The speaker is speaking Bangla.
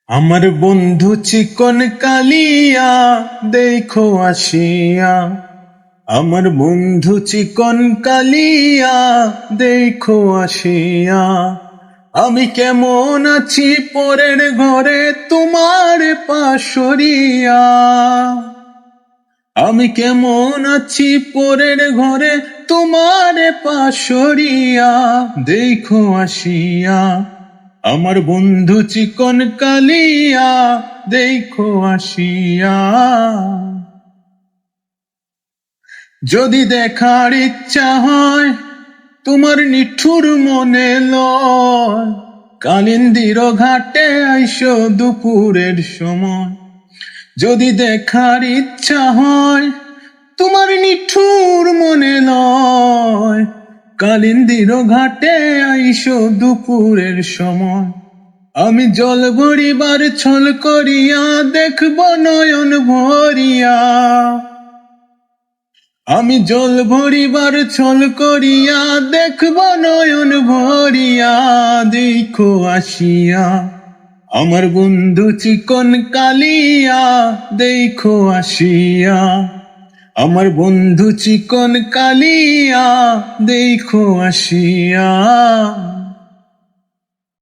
আমার বন্ধু চিকন কালিয়া দেখো আসিয়া। আমার বন্ধু চিকন কালিয়া দেখো আসিয়া। আমি কেমন আছি পরের ঘরে তোমার পাশরিয়া। আমি কেমন আছি পরের ঘরে তোমার পাশরিয়া দেখো আসিয়া। আমার বন্ধু চিকন কালিয়া দেখো আসিয়া। যদি দেখার ইচ্ছা হয় তোমার নিঠুর মনে লয়, কালিন্দির ঘাটে আইসো দুপুরের সময়। যদি দেখার ইচ্ছা হয় তোমার নিঠুর মনে লয়, কালিন্দির ঘাটে আইসো দুপুরের সময়। আমি জল ভরিবার ছল করিয়া দেখব নয়ন ভরিয়া। আমি জল ভরিবার ছল করিয়া দেখব নয়ন ভরিয়া দেখো আসিয়া। আমার বন্ধু চিকন কালিয়া দেখো আসিয়া। আমার বন্ধু চিকন কালিয়া দেখো আসিয়া।